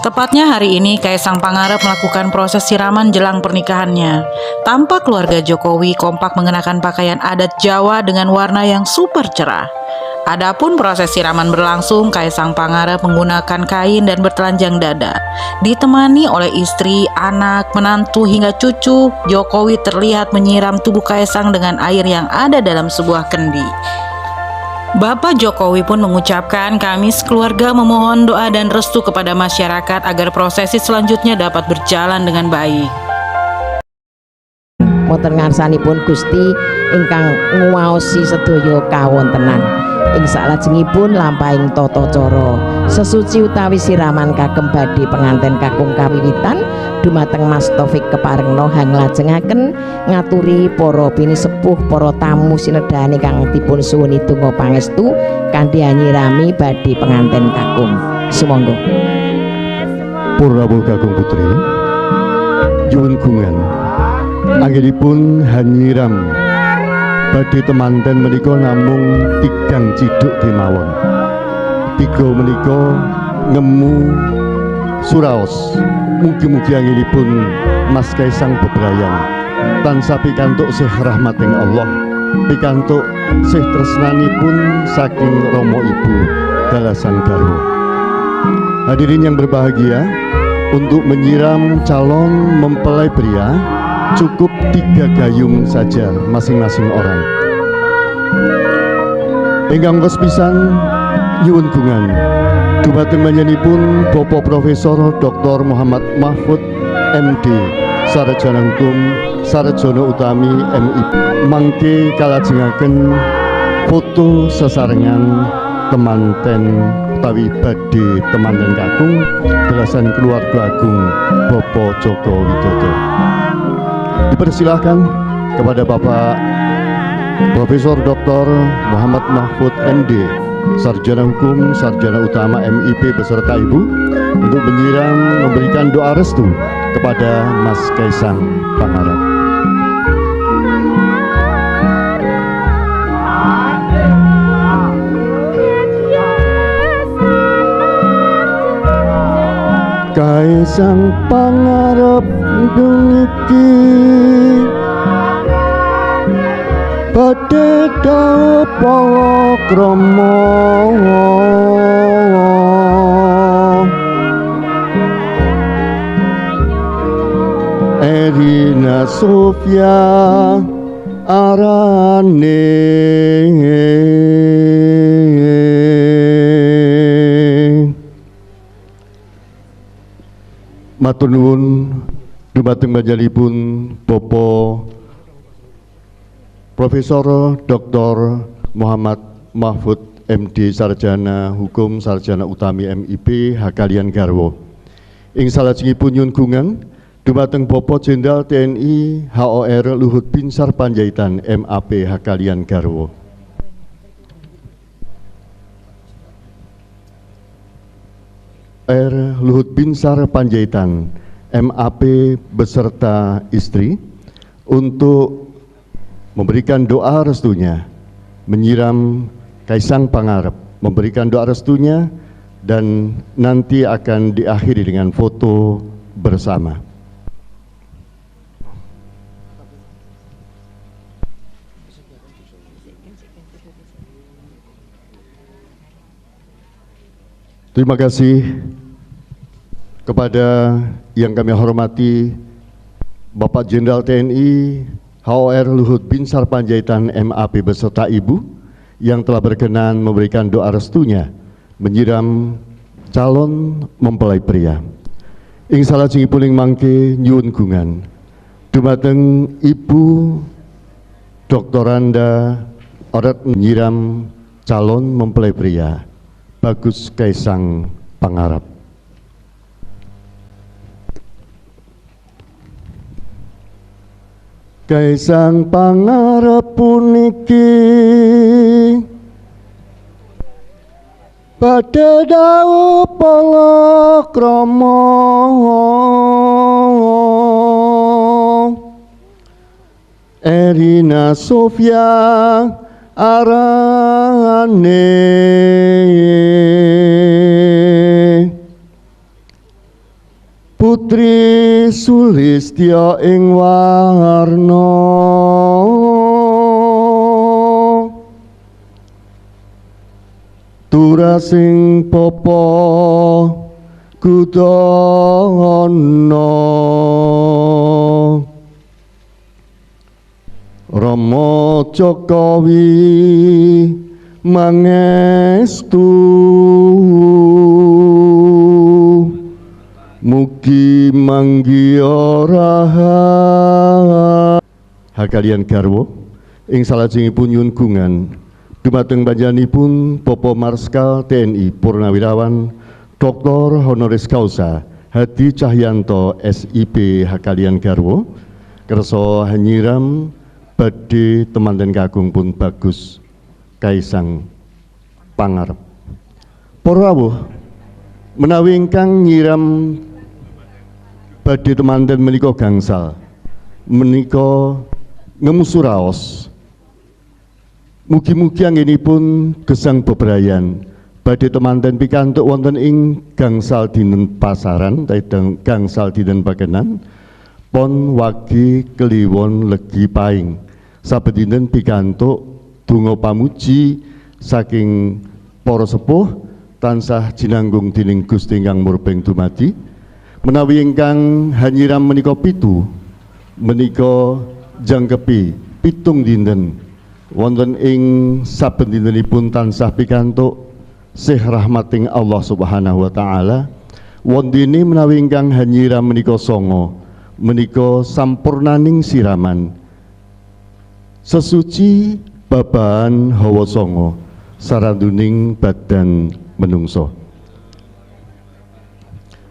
Tepatnya hari ini Kaisang Pangarep melakukan proses siraman jelang pernikahannya. Tampak keluarga Jokowi kompak mengenakan pakaian adat Jawa dengan warna yang super cerah. Adapun proses siraman berlangsung, Kaisang Pangarep menggunakan kain dan bertelanjang dada. Ditemani oleh istri, anak, menantu hingga cucu, Jokowi terlihat menyiram tubuh Kaisang dengan air yang ada dalam sebuah kendi. Bapak Jokowi pun mengucapkan kami sekeluarga memohon doa dan restu kepada masyarakat agar prosesi selanjutnya dapat berjalan dengan baik. Moten ngarsanipun Gusti ingkang nguwaosi sedaya kawontenan. Ing salajengipun lampahing tata cara sesuci utawi siraman kagem badhe penganten kakung kawiwitan dumateng Mas Taufik keparengna hanglajengaken ngaturi para pinisepuh para tamu sinedhane kang dipun suwuni donga pangestu kanthi nyirami badhe penganten kakung. Sumangga. Purrawuh kakung putri nyuwun gungan anggenipun hanyiram badhe temanten menika namung tigang ciduk kemawon. Tiga menika ngemu suraos. Mugi-mugi anggenipun Mas Kaisang bebrayan tansah pikantuk sih rahmating Allah, pikantuk sih tresnanipun saking Rama Ibu Dalasan Garwa. Hadirin yang berbahagia, untuk menyiram calon mempelai pria cukup 3 gayung saja masing-masing orang. Ingkang pisan nyuwun gungan dumateng panjenenganipun Bapak Profesor Dr. Muhammad Mahfud MD Sarjana Hukum Sarjana Utami MIP mangke kalajengaken foto sesarengan temanten utawi badhe temanten kakung belasan keluarga agung Bapak Joko Widodo. Dipersilahkan kepada Bapak Profesor Dr. Muhammad Mahfud MD Sarjana Hukum Sarjana Utama MIP beserta Ibu untuk menyiram memberikan doa restu kepada Mas Kaisang Pangarep. Kaisang Pangarep duniki badhe dawuh palakrama Erina Sofia arane matur nuwun dumateng panjenenganipun Bapak Profesor Dr. Muhammad Mahfud MD Sarjana Hukum Sarjana Utami MIP Hakalian Garwo. Ing salajengipun nyuwun gungan dumateng Bapak Jenderal TNI HOR Luhut Binsar Panjaitan MAP Hakalian Garwo. Luhut Binsar Panjaitan MAP beserta istri untuk memberikan doa restunya, menyiram Kaisang Pangarep, memberikan doa restunya, dan nanti akan diakhiri dengan foto bersama. Terima kasih kepada yang kami hormati Bapak Jenderal TNI HOR Luhut Binsar Panjaitan MAP beserta Ibu yang telah berkenan memberikan doa restunya menyiram calon mempelai pria. Ing salajengipun ing mangke nyuwun gungan dumateng Ibu Doktoranda oret menyiram calon mempelai pria Bagus Kaisang Pangarep. Kaisang Pangarep puniki badhe dawuh palakrama Erina Sofia arane putri Sulistya ing warna turasing papa kudono Rama Jokowi mangestu mugi manggiya rahat hakalian garwa ing salajengipun nyuwun gungan dumateng panjenenganipun Bapak Marskal TNI Purnawirawan Dr. Honoris Causa Hadi Cahyanto SIP hakalian garwa kersa hanyiram badhe temanten kakung pun bagus kaisang pangarep para rawuh menawi ingkang nyiram badhe temanten menika gangsal menika ngemusu raos mugi-mugi anggenipun gesang bebrayan badhe temanten pikantuk wonten ing gangsal dinten pasaran gangsal dinten pakenan pon wagi kliwon legi paing saben dinten pikantuk donga pamuji saking para sepuh tansah jinanggung dening Gusti ingkang murbeng dumadi menawi ingkang hanyiram menika pitu menika jangkepi pitung dinten wonten ing saben dintenipun tansah pikantuk sih rahmating Allah Subhanahu wa taala wondene menawi ingkang hanyiram menika songo menika sampurnaning siraman sesuci babahan hawa songo saranduning badan menungso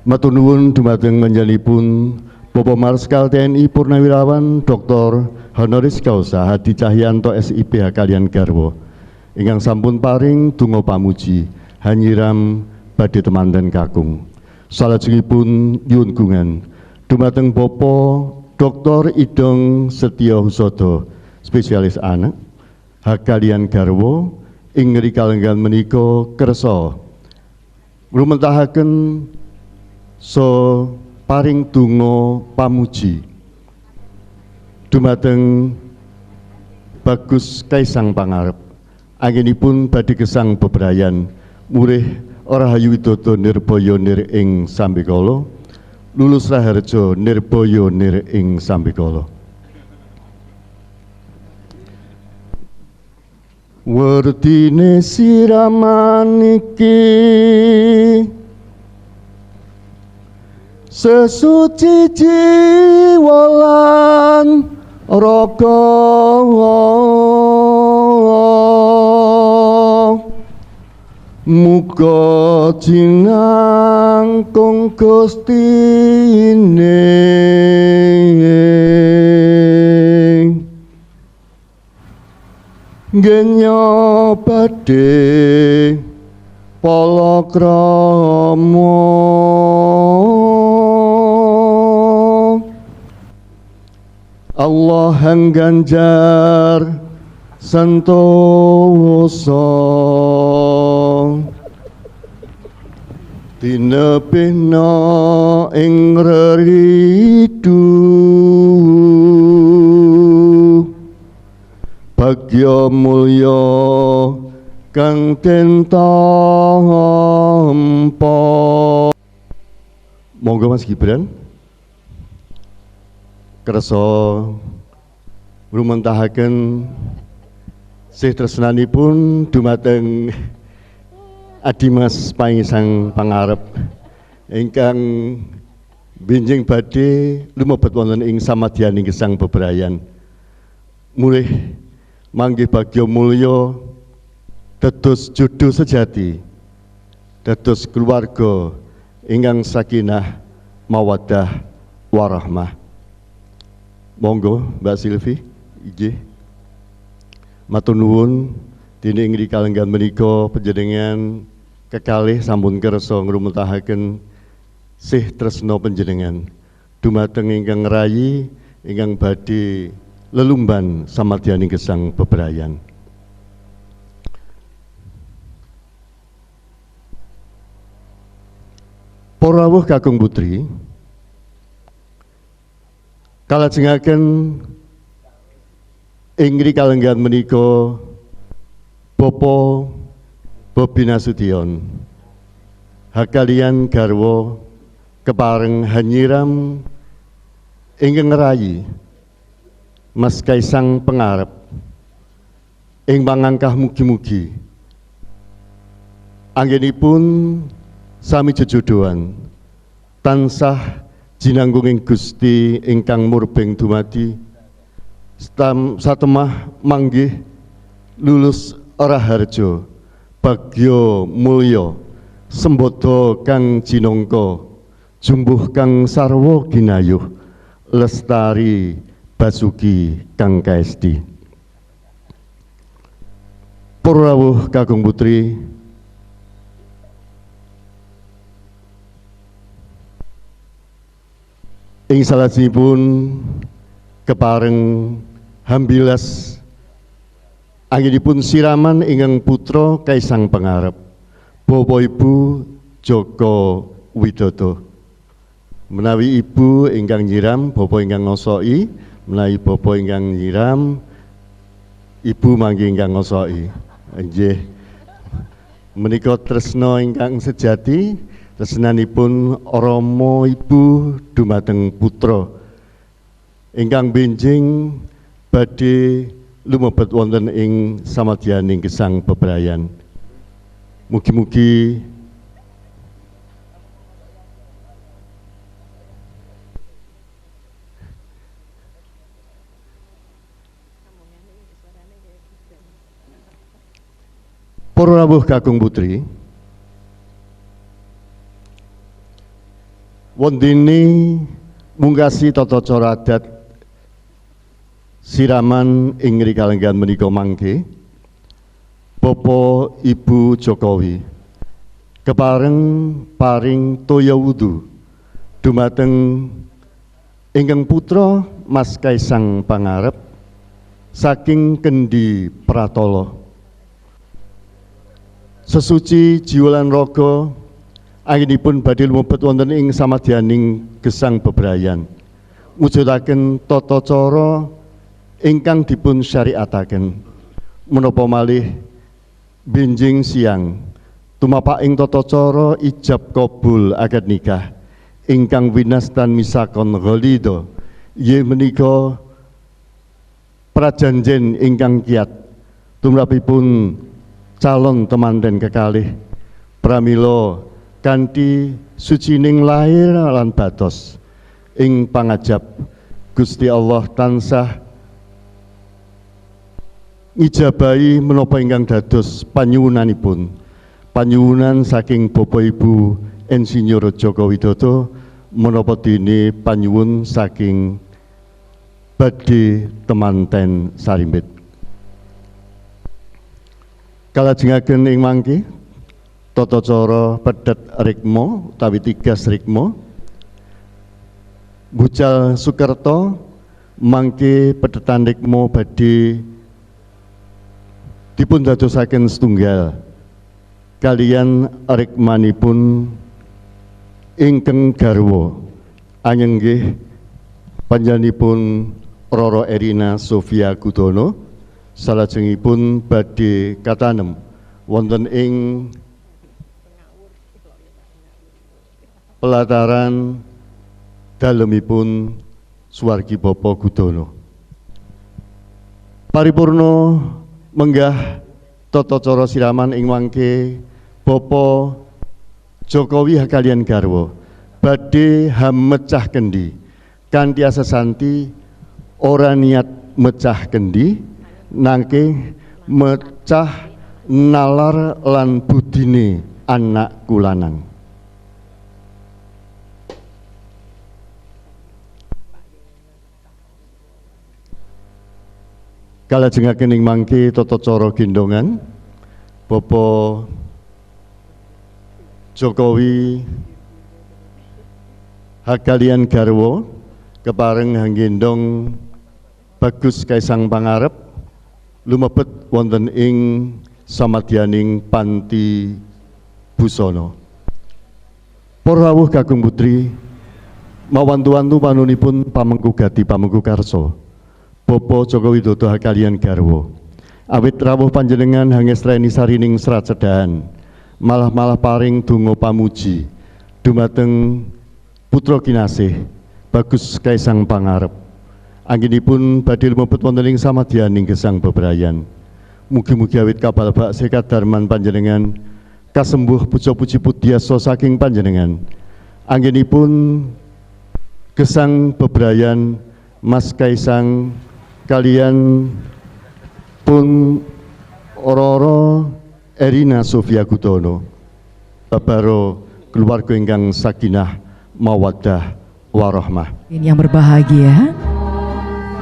matur nuwun dumateng panjenenganipun Bapak Marskal TNI Purnawirawan Dr. Honoris Causa Hadi Cahyanto SIP kaliyan garwa ingkang sampun paring donga pamuji hanyiram badhe temanten kakung salajengipun nyuwun gungan dumateng Bapak Dr. Idong Setyo Husodo spesialis anak hakalian garwa ing rikalenggan menika kersa nglumempahaken paring donga pamuji dumateng bagus kaisang pangarep anggenipun badhe gesang bebrayan murih Rahayu Widodo Nirbaya nir ing sambikala lulus raharja nirbaya nir ing sambikala werdine siraman iki sesuci jiwa lan raga muga jinangkung Gustine genya badhe palakrama Allah hang ganjar santosa tinebihna ing reridu bagya mulya kang den tampa monggo Mas Gibran kersa nglumantahaken sih tresnanipun dumateng Adimas Pangisang Pangarep ingkang benjing badhe lumebet wonten ing samadyaning gesang bebrayan mulih manggih bagya mulya dados jodoh sejati dados keluarga ingkang sakinah mawaddah warahmah. Monggo Mbak Silvi inggih matur nuwun dene ing rikalenggan menika panjenengan kekalih sampun kersa ngrumetahaken sih tresna panjenengan dumateng ingkang rayi ingkang badhe lelumban samadyaning gesang bebrayan. Para rawuh kakung putri Kalajengaken ingri kalenggan menika Bapa Bobi Nasution hakalian garwa kepareng hanyiram ingkang ngerayi Mas Kaisang Pangarep ing pangangkah mugi-mugi anggenipun sami jejodohan tansah jinanggunging Gusti ingkang murbeng dumadi satemah manggih lulus raharja bagya mulya sembodo kang jinangka jumbuh kang sarwa ginayuh lestari basuki kang kaesti. Para rawuh kakung putri, ing salajengipun kepareng hambilas anggenipun siraman ingkang putra Kaisang Pangarep Bapak Ibu Joko Widodo. Menawi ibu ingkang nyiram bapak ingkang ngosoki, menawi bapak ingkang nyiram ibu mangke ingkang ngosoki. Nggih. Menika tresna ingkang sejati, tresnanipun Rama Ibu dumateng putra ingkang benjing badhe lumebet wonten ing samadyaning gesang bebrayan. Mugi-mugi para rawuh kakung putri, wondene mungkasi tata cara adat siraman ing kalenggan menika mangke Bapak Ibu Jokowi kepareng paring toya wudu dumateng ingkang putra Mas Kaisang Pangarep saking Kendi Pratala. Sesuci jiwa lan raga anggenipun badhe lumebet wonten ing samadyaning gesang bebrayan mujudaken tata cara ingkang dipun syariataken menapa malih benjing siang tumapak ing tata cara ijab kabul akad nikah ingkang winastan misakon ghalidha inggih menika prajanjen ingkang kiyat tumrapipun calon temanten kekalih pramila kanthi sucining lahir lan batos ing pangajab Gusti Allah tansah ngijabahi menapa ingkang dados panyuwunanipun panyuwunan saking Bapak Ibu Insinyur Joko Widodo menapa dene panyuwun saking badhe temanten sarimbit. Kalajengaken ing mangke tata cara pedhet rikma utawi tigas rikma Bucal Sukerto mangke pedhetan rikma badhe dipun dadosaken setunggal kaliyan rikmanipun ingkang garwa anyenggih panjenenganipun Roro Erina Sofia Gudono salajengipun badhe katanem wonten ing pelataran dalemipun Suwargi Bapa Gudono. Paripurna menggah tata cara siraman ing mangke Bapa Jokowi hakalian garwa badhe hamecah kendi kanthi asesanti ora niat mecah kendi nanging mecah nalar lan budine anak kulanang. Kalajengaken ing mangke tata cara gendongan Bapak Jokowi hakalian garwa kepareng hanggendong Bagus Kaisang Pangarep lumebet wonten ing samadyaning panti busana. Para rawuh kakung putri, mawantu-wantu panunipun pamengku gati pamengku karso Bapak Joko Widodo kaliyan garwa awit rawuh panjenengan hangestreni sarining serat sedahan malah paring donga pamuji dumateng putra kinasih Bagus Kaisang Pangarep anggenipun badhe lumebet wonten ing samadyaning gesang bebrayan. Mugi-mugi awit kabalbak sekat darman panjenengan kasembuh puja-puji pudyasa saking panjenengan anggenipun gesang bebrayan Mas Kaisang kalian pun Roro Erina Sofia Gudono babaro keluarga ingkang sakinah mawaddah warahmah. Yang berbahagia,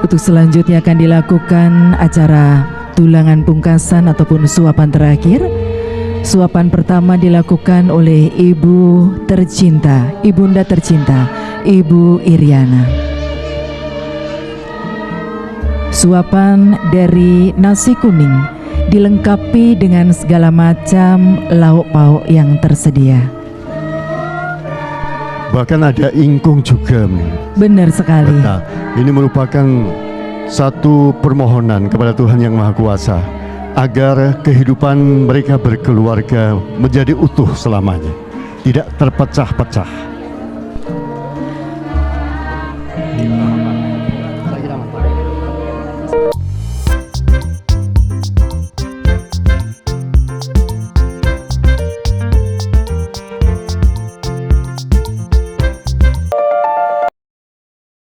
untuk selanjutnya akan dilakukan acara tulangan pungkasan ataupun suapan terakhir. Suapan pertama dilakukan oleh Ibu tercinta, Ibunda tercinta, Ibu Iriana. Suapan dari nasi kuning dilengkapi dengan segala macam lauk pauk yang tersedia. Bahkan ada ingkung juga. Benar sekali. Betul. Ini merupakan satu permohonan kepada Tuhan Yang Maha Kuasa agar kehidupan mereka berkeluarga menjadi utuh selamanya, tidak terpecah-pecah.